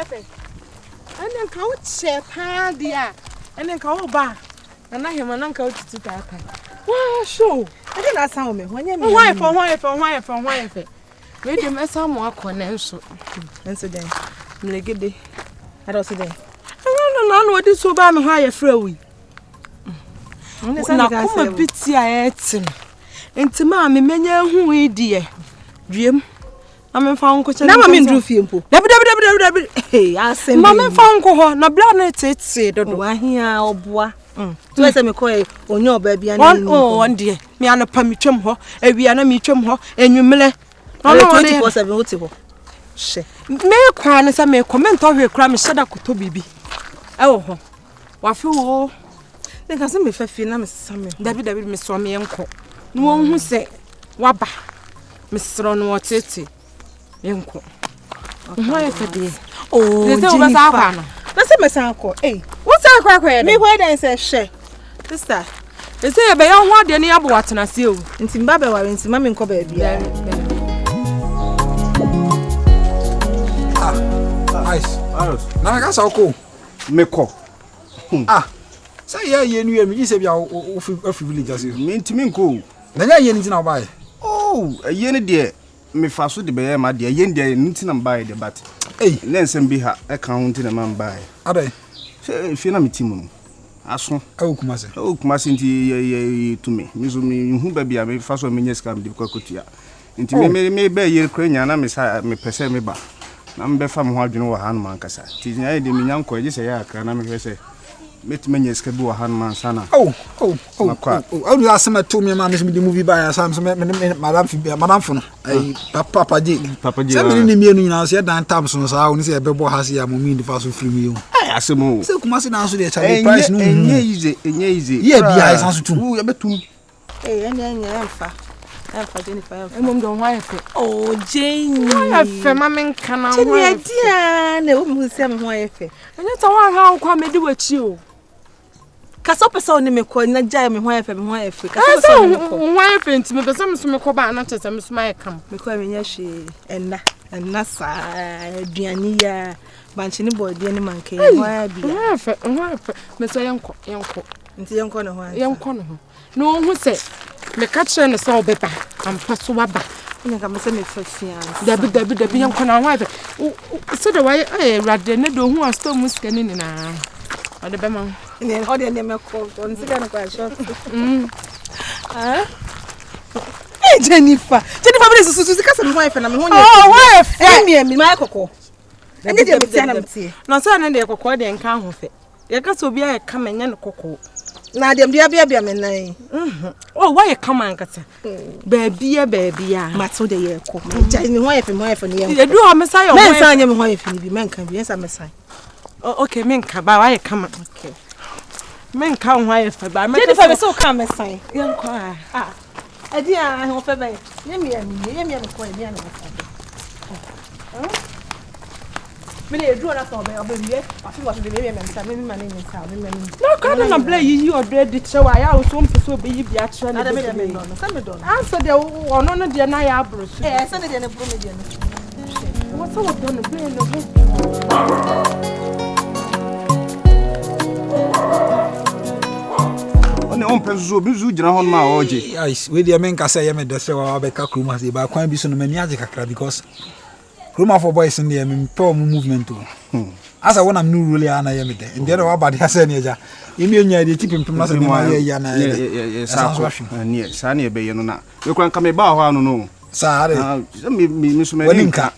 efe. Ane nka wo che pa dia. Ane nka wo ba. Na hema na nka wo titi ta pa. Wa show. Ade na san wo me. Wonye me. Why for. We dey mesa mo akone nso. Nso den. Mlegede. Ado so den. No odi so ba me hwa ye fra wi. Na kuma biti a etim. Enti ma me menya hu idie. Dwem. Na me fa nko che. Na ma me ndru fie mpo. Dabi. Hey, asem. Ma me fa nko ho na bla na tete dodo. Wa hia oboa. So ese me ko onye oba bia na ni. On die. Me anopa mitwem ho, awia na mitwem ho, enwumle. No 24/7 oti ho. She. Me kwa na se me comment o hwe kra me sheda koto bibi. Ewo ho. Wa fi wo. Nka se me fa fie na me sesa me. Dabi me so me enko. No won hu se waba. Me sro no otete. Enko. Ho ya fede. Oh, Jennifer. Na se me san ko. Eh. What say kwa me why den say she. Sister. They say be your ho de ne yabo watena se o. Nti mba be ware nti ma me nko ba bia. Nice. Na ka sa ko. Me ko. Say ye nu ye mi se bia o fi village as Me ntimi nko. na nya ye nti na buy. Oh, ye ne de me fa so de be ye ma de ye de nti na buy de but. Hey, na nsem bi ha e kan ho nti na man buy. Adai. Se fi na metimu. Aso. Awu kumase. O kumase nti ye to me. Me so me hu ba bia me fa so me nya scam de kwakotua. Nti me be ye kranya na me sa me pese me ba. Na me be fa me ho adwene wo ha no man kasa. Ti nya ye de me nya nko je se ya akra na me hwese. Metmenya ska bi wo ha no man sana. Oh. Awu asema to me ma me the movie buy asam so me madam fo no. Ai papa je. Se me ni mienu nyina so dan tam so sa oni se e bebo ha se ya mo mi ndi fa so free me yo. Ai asemo. Se kumase na so de charge price no. Enye easy. Ye bia isan so tum. Ya betum. Enye emfa. Emfa Jennifer. Emom don why fe. Oh, Jane. Why fe ma me nka na ho. Chene dia na wo mu se me ho ayefe. Enye ta wa ha nkwa me di wachi o. Kasa pesa oni me ko na jai me ho ayefe. Kasa pesa oni me ko. Ho ayefe nti me pesa me so me ko ba na tese me so ma yekam. Me ko me nya hwe enna sa aduani ya banchini board ni manke ho abi. Ho ayefe me so yenko. Nti yenko no ho ayefe. Yenko no ho. No hu se me ka kire ne so obeba ampa so waba. Nya ka me se me fafia. Dabi yenko na ho ayefe. So de why rade ne do hu asto muska ni na. Ade be ma. Ni ho de ne me ko on sika no kwa shop. Jennifer be susu kasa me ho ayefe na me ho nya. Oh, wife. Mi ma kokko. Ende de me tia na me tie. Na so na de kokko de nka ho fe. Ye ka so bia ye ka menya ne kokko. Na dem dia bia me nan. Oh, why you come and kata? Baby. Mato de ye ko. Jai me ho ayefe ne ye. You do a messiah. Men san ye me ho ayefe ni bi men kan bi ensa mesai. Oh, okay, men ka ba why you come? Okay. Men ka ho ayefe ba. Jennifer be so come mesai. Yan ko Adi a ho fe ba. Ye me ko e bia na mesai. Me le do na so be obe afi wa de me menta me ma ne nta me. No, can na play you already chewa ya o so mpeso be yi bia kire na me don. Say me don. Answer the ono no de na ya abro so. Say de ne bro me de no. What so don play no ho. One on peso bi zu gina hon ma oje. Yes, we dey men ka say ye me de se wa be ka kruma se ba kwan bi so no mani age kakra because Roma for boys in the movement too. As I want am new really ana yemi de. In the other about the say neja. Imi onya de tipim pim na say ma ya na. Yes, sa na be ye no na. We kwan ka me ba ho anu no. Sa are. Me so me ninka.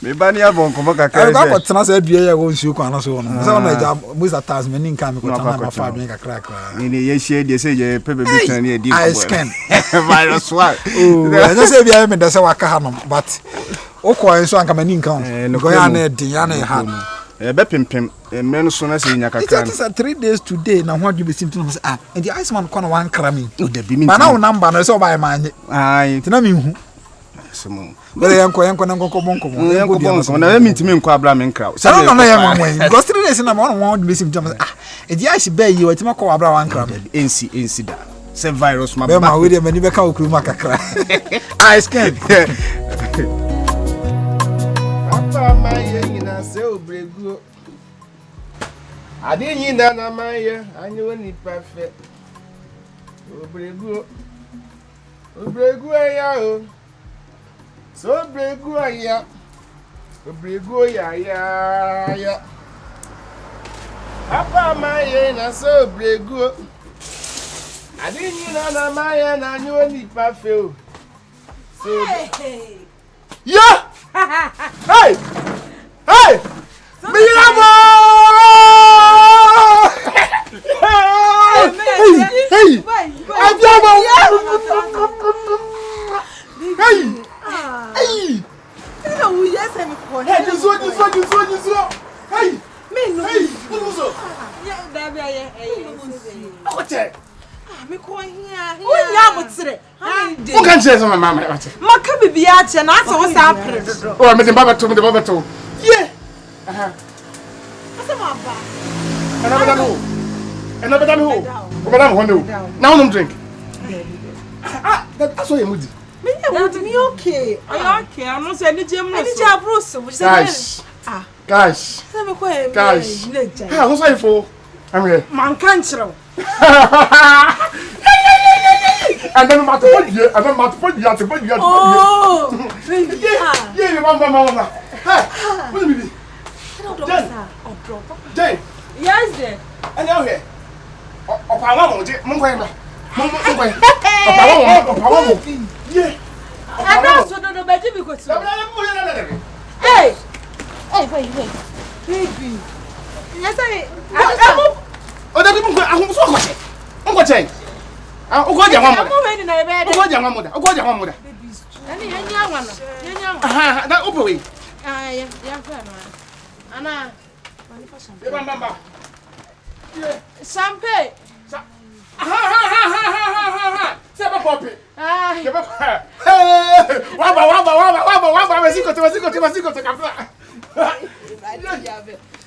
Me ba ni abon ko baka ka. I go tena say dua ya won su kwan na so no. Say na ja most of times me ninka me ko tena ma fa dwen kakra kakra. Ni ye share de say je pepe bi tan ni e di ko. I scan. Virus one. Oh, I just say bia me de say waka ha no but okwa so anka mani nka on go ya na din ya na ha be pimpim men so na se nya kakra it's 3 days today na ho adwe be simple say and the ice man kono wan krami o da bi mi ma na wo number no so buy manye ai tina mi hu semo wele yanko na bonko na mi ntimi nko abra me nkra say no ya wan because 3 days na ma won be simple and the ice be yi watima ko abra wan krami NC da se virus ma ba ma we dey mani be ka okuru ma kakra I scared. Papa. Papa, my yen, I say, Bregu. I didn't know my year, I knew any perfect. Bregu. Bregu, so Bregu, ya. Bregu, ya. Papa, my yen, I saw Bregu. I didn't know my yen, I knew any perfect. So, yeah! Hey! Hey! Milamo! Hey! Abbiamo! Hey! Hey! No, yes, I'm for Hey, this one. Hey! me no. Hey! What's up? Yeah, that be What's it? me ko here. Who ya mutre? Who can say some mama? Maka bibia che na ase wo sa apre dodo. Oh, me the baba to. Yeah. Asem aba. Another who? Madam Hono. Now no drink. That's what you moody. Me would me okay. Ayo okay, anu se ni je mu Ani so. ja bruce, we say Guys. say me ko Guys. Ah, who's I for? I'm here. Man kan chiro. And then my put you out. Oh. Yeah, mama. Hey, what do you mean? Jay. Yes there. And now here. Opa mo je, mo ngwa na. Mo ngwa. Opa mo. Yeah. Ana so dodo be ji bi ko ti. Hey. Hey, wait. Baby. Yes, O da bi mo ahun so kwache. Ngwa chen. Ah, o go ja wa mo. Mo we ni na be de. O go ja wa mo da. Ani enya anwa no. Enya anwa. Aha, da opo we. Ah, ya fa no. Ana. Bamba. Champagne. Ha. Seba popi. Ah. Seba. Hey! Waba. Masiko to kafla.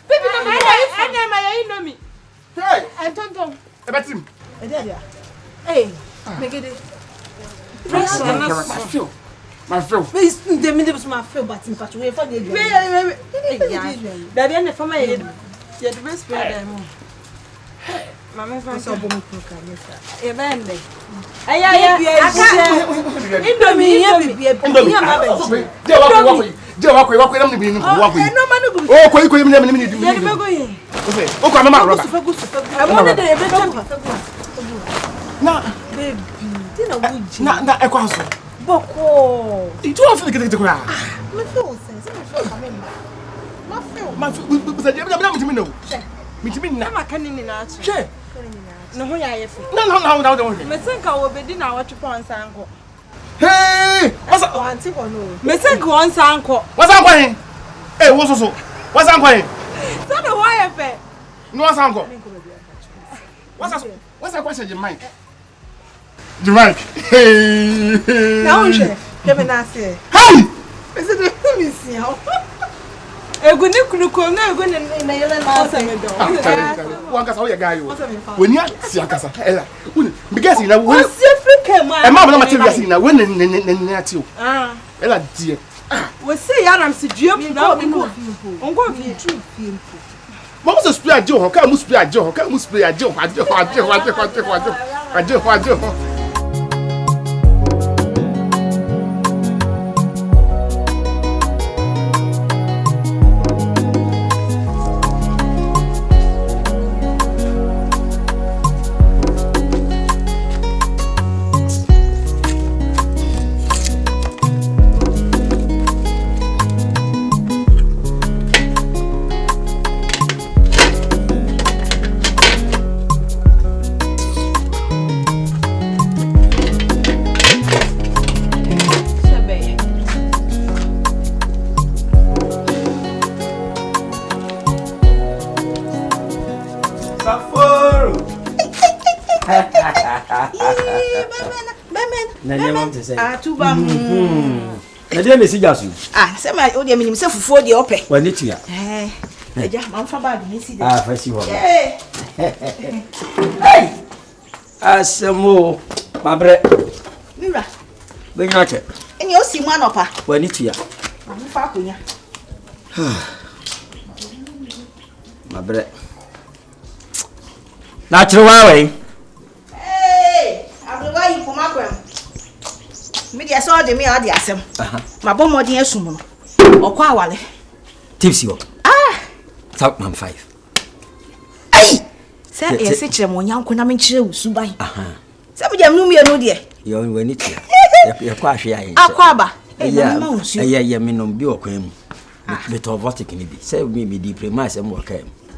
Baby no ma ya know me. Hey! Entonton. Ebetim. Hey, megede. My feel. Please, the minute was my feel, but in fact, we for the Daddy and the family you the best friend them. Mama fa so bom kuka nesa. e bende. Aya Indomie Je wa na mni ko wa ko. No man go. Oh, ko mni. ye be go ye. O ko mama roba. I wanted the every Na, baby. Dina wuji. na e kwa so. Boko. Itu wa feel kete kura. Me feel sense. Me feel coming. Ma feel sa je na mtimi no. Mtimi na. Na maka ni na achi. Che. No ho ya ye fe. Na. Me think wo be di na watch pon sanko. Hey! What's up? Auntie no. Me think won sanko. What's up going? Hey, what's so? What's up going? So the why ye fe. No what's up go. What's up question the mic? The mic. Hey. Now we share. Kevin na say. Hey! Is it me see how? Egu ni kunuko na egu ni na yele na asa me do. Wan kasa o ye guy o. Woni si akasa. Ela. Woni me guess na Won si Africa ma. E ma na ma tell you na when ne ati o. Ah. Ela die. We say yaram si dua na No. ongo fi. Mo so spray ajo ho, ka mu spray ajo ho, ka mu spray ajo ho, ajo. Atuba na dia me siga so se ma o dia minim se fufuo dia ope wani tia eja man fa bag ni si fa si ho hey asemo mabre mira be nyache eni o si mu anopa wani tia man fa konya My bread. Natural way. Hey, I'm the way you for my gram. Media saw the me or the Asem. My bomb or the Esum. Or Quawale. Tipsy. Talk man 5. Hey! Say, yes, it's a one young Konami chill, Subai. Some of them knew me, no dear. You only need to. You're quite shy. Aquaba. Yeah, me no be okay. But of what can be. Say me be diplomat and work.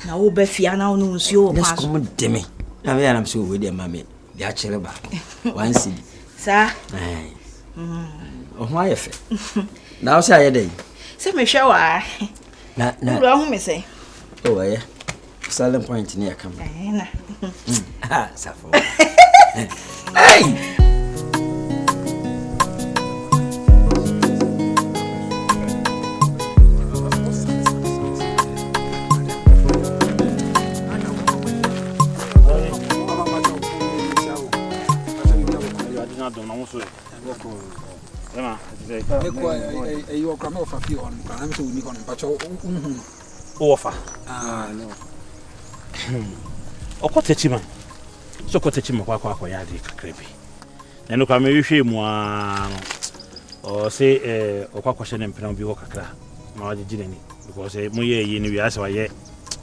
Now, Beffia now knows you. Let's come demi. I mean, I'm so with your mammy. The actual back. One city. Sir. Oh, my effect. Now, say a day. Say me shower. Not wrong, me say. Oh, yeah. Silent point near come. Ah, Sappho. Hey! Okotechima so kotechima kwa ya di kakrebi na no kwa me hwe mu a o se okwa hye ne mpena bi wo kakra na wagye nani because mo ye yi ni wi ase wa ye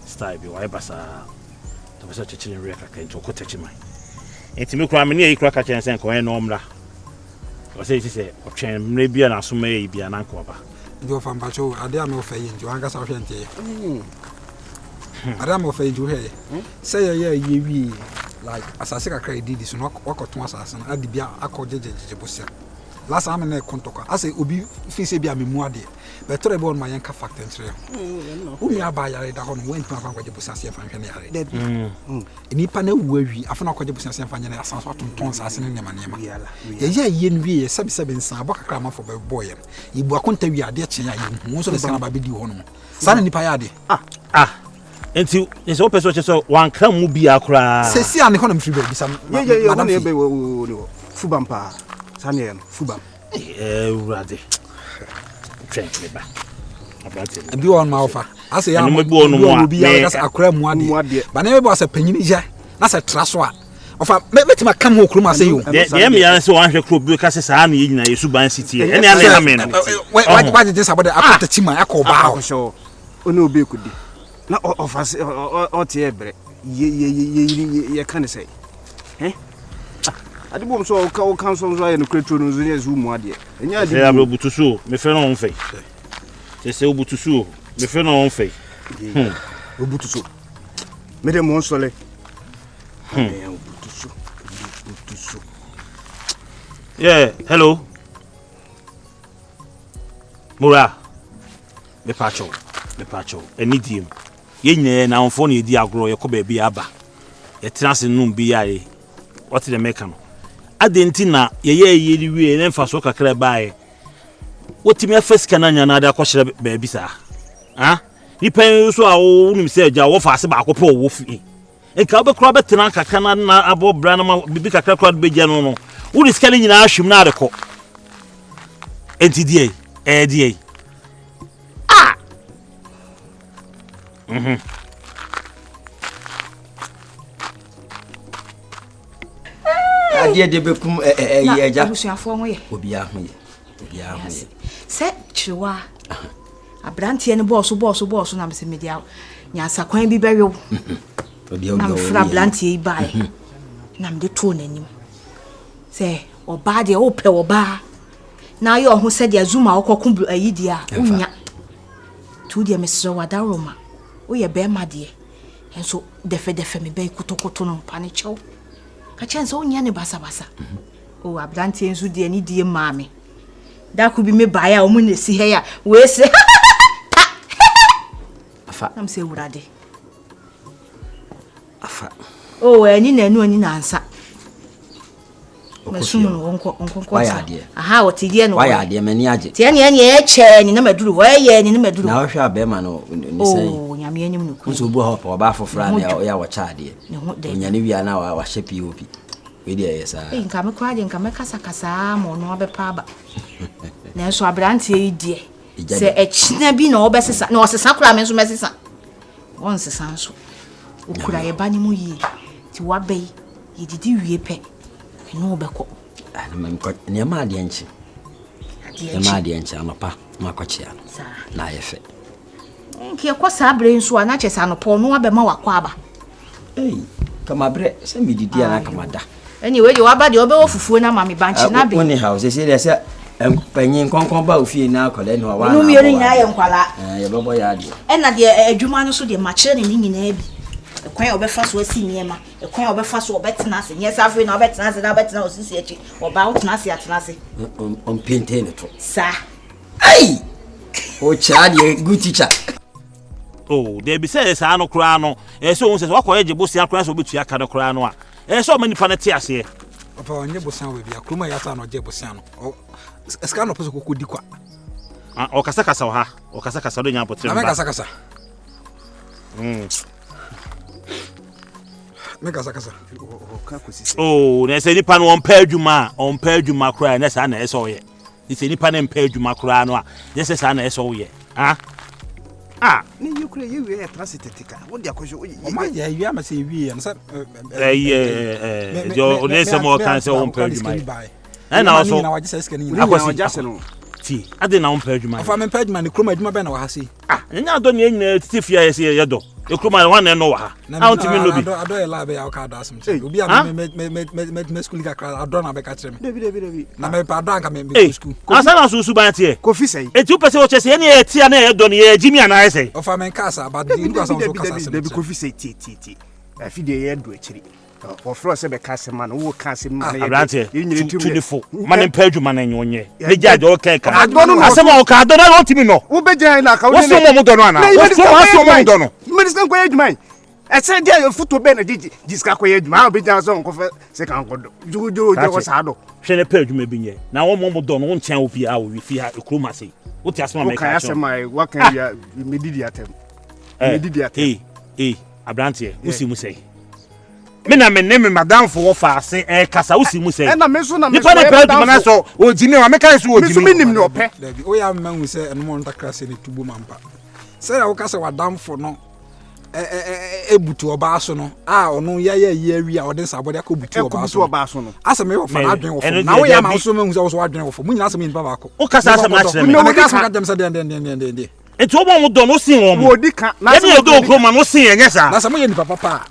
style bi wa basa to be so chechine re kakra nti okotechima enti me kwa me ne yi kwa ka chen sen ko no mra o se otwen mre bia na so ma yi bia na nko ba ndio fa mpacho ade a me ofa yi njo anga sa hwe ntie Adam of age here. Say yeah ye like asase kakra did this no wakoto asase na adibia akojeje bosia. Last time na kontoka. Ase obi fi se bia memu ade. But tore be on my yanka fact entre. Umi aba yare da ho no went ma kwaje bosia se fa hwene yare. Nipa na wuawi afana kwaje bosia se fa nyane asanso atonton asase ne nema nema. Ye ye nwie sebi nsan abakakra ma for boy. Ibu akonta wi ade chen ya ye hu so le sana ba bedi ho no. Sana nipa ya ade. Enti so person so wan kra mu bia kra sesi ane ho na mfiri ba bisa madam ye be wo fubam pa sane no fubam urade train me ba abante bi won ma ofa ase ya mo bi won mu bi ya kasa akra mu ade ba na me bo asa panyini ja na se traso a ofa metima kam ho kroma ase yo de me ya se wan hwe kro bi kasa sa na yina yesu ban city ene ane ha me no wa je sabode akota chima yakoba ho ono obi kudi na ofase otie ebre ye kan say adibom so o kan so ya no kretro no zo ye zu mu ade enya ade ya bro butusu me fe no onfe se obutusu me fe no onfe obutusu me de mo nsole obutusu yeah hello Mura me pacho enidim ye nyine na onfo na edi agro ye ko ba bi aba ye trans num bi yae what the make no adenti na ye yeri wie ne mfa so kakra baaye wotimi afes kana nya na da ko hyere ba bi sa ha ni pen so a wo nim se agya wo fa ase ba ko po wo fi enka obekura betena kakana na abo bra na bibi kakra kwa be gya no no wo riska ni nyina ahwem na adeko enti die die Adia de bekum eja busuafo ho ye obi a ho ye se chiwa abrantie ne boss na me se media nya sakwan bi bewe obi na mfra abrantie bae na me de to nanim se oba de ope oba na ye ho se de azuma okoku ayidia unya tu de me se wada roma o ye be ma de enso defe me be kutokoto no pa ne chew ka chance o nya ne basa o abrantie enso de ani die maame da ku bi me bae a o mu ne si he ya we se afa nam se wurade afa o ani na anu ani na ansa masum no onko aha otidie no waya de mani age tie ne e che ni na maduru wa ye ni na maduru na hwa be ma no ni sai o nyame anim no nso bu ha pa ba fofra na ya wa cha ade onyane wi ana wa hye pop we de yesa nka me kwa de nka me kasa mo no abepa ba na so abrantie die Se echina bi na obesesa na osesa kura me so mesesa won sesa so okura ye ba ni mu yi ti wa bei ye didi wie pe no obekọ ne ma ade enchi ne ma ade enchi amapa makochia na yefe nke ko sa bre nso ana chesa no po no abema wakọ aba kama bre se mididi ana kama da anyway you aba de obewo fufuo na mami banchi na be woni house se panyin konkon ba ofie na akole no wa na no mienu nyina ye nkwala ye bebo ya ade na de adwuma no so de mache ne nyina bi ekwan obefa so asi niema ekwan obefa so obetena ase nye safe na obetena ase na obetena osisi echi oba otena ase atena ase on pente ne to sa ai o chadi good teacher they be say sa no kura no so won say wakoye je bosia kura so obetua ka no kura no a so mani fa na ti ase papa onye bosia we bia kroma ya sa no je bosia no eska no peso kokodi kwa o kasa kasa ha o kasa kasa do nya potre mba kasa kasa me kasa kasa na se nipa no on pa adwuma kura na sa na eso ye ni se nipa na mpa adwuma kura no a ye se sa na eso ye ni yukure yewe transitetika wodi akosho o ma ya wi ama se wi ya nsa jo ne se mo kan se on pa adwuma na also na waje se ske ni akwasi no ti ade na on pa adwuma afa me pa adwuma ni kroma adwuma be na wa ha se nya do ni nyina titifia ye se ye do e kroma wan no wa ha auntimi no bi ado e la be ya ka da asem se obi a me school ka kra ado na be ka kire me debi na me pa ado anka me school asa na so ban tie kofi sei e ti pese wo chese ye ni e tia na ye do ni ye jimi ana ese afa me kasa but di ndu asa so kasa debi kofi sei ti afide ye do akiri o fro se be kase man wo kase man ye abrantie tunifo man mpa adwuma na nyonye me jaje o kan ka asem o ka do na otimi no wo be jan na ka wo so mo do no ana wo so mo do no me diskan ko adwuma e se dia foto be na jiska ko adwuma o be jan so nko fe se kan ko do juju ko sa do hwe ne pa adwuma bi nye na wo mo do no wo nchen wo fi a wo fi ha ekroma sei wo ti asem ma ka asem mai wa kan ya me didi atem abrantie usimu sei me na me ne me madam for fa ase kasa usimu sei na me so na me nipa na pa dum na so ojimi wa me kan so ojimi me so minim ne ope dabi o ya manwu se eno mo ntakra se ne tubo mampa se ya wo kasa wadam for no ebutu oba so no ono ya wi a odin sabode akobutu oba so no asa me wo fa adwen wo fo na wo ya ma so manwu se wo adwen wo fo munyina asa me nipa ba ko o kasa asa na kire me kasa ka dem se de enti wo mo do no sin wo mo wo di kan na se do kroma no sin enye sa na se mo ye nipa papa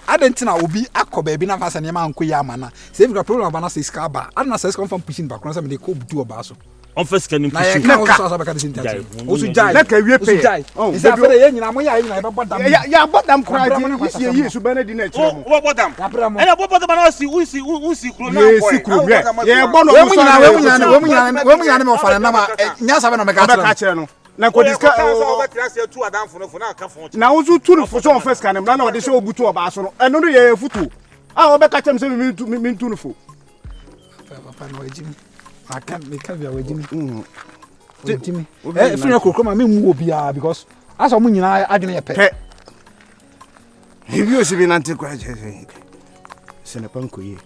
adentina obi akoba bi na fa se ne ma nko ya mana se bi problem ba na se ska ba adna se ska fam pushing ba kron se me de ko butu oba so on first can na ya ka o so ba ka de sinta o su jai na ka wie pe se afere ye nyina mo ya nyina ba bodam ya bodam kra di ye su ba na di na chiro mo wo bodam ena bo bodam na usi kro na boy si kro ye bo no we mu nyina me ofare na ma nya sabe no me ka chiro no na ko diska na uzu turu fo so first kan na ode se obutu oba so no eno no ye futu obe ka chem se mi tunu fo papa no ejimi aka me ka bia wejimi ejimi fina kokoma me mu obi a because asa mu nyina adwene ye pe hebi o se bi nante kwa se ne panko ye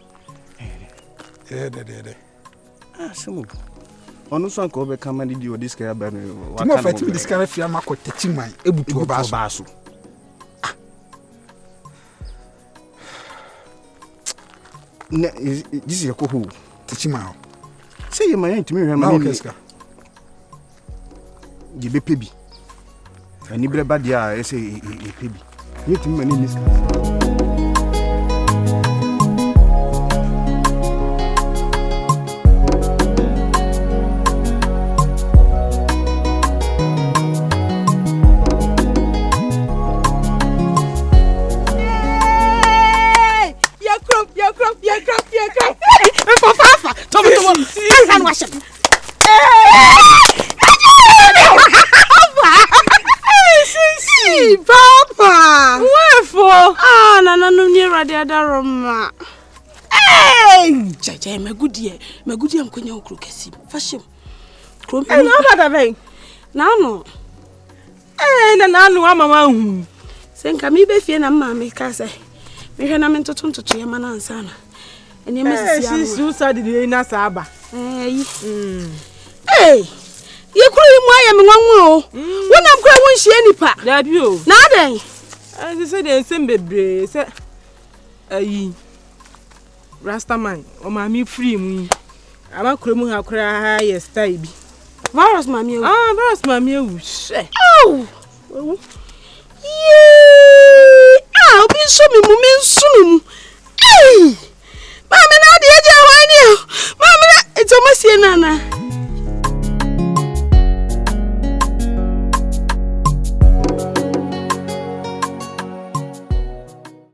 de semu onu so anko be kama di di odiska ya ba no wa kan mo fati diska na fia ma ko tachiman ebutu oba so ne this is ko hu tachiman say ma yan timi hwe ma ni di be pebi ani bre ba dia e say e pebi ni timi ma ni diska Papa! Wherefore? Nana no near Radiada Roma. Hey! Jaja, my good dear, I'm going to cook a sim. Fashion. Crom, I know what I mean. Now, no. And I know I'm a man. Send me be fear and mammy, Casa. We had a mental to Chairman and Sana. And you must see you said the Nasaba. Hey, Ye kuru mu aye me nwanwo. Wona mkura won hie nipa. Da bi o. Na den. Ai se de nsem bebre se ayi. Rastaman, o ma mi free mu. Ama kura mu ha kura ye style bi. Virus mami ewu. Ah, virus mami ewu. Ow. Obi so mi mu me nsunu mu. Hey!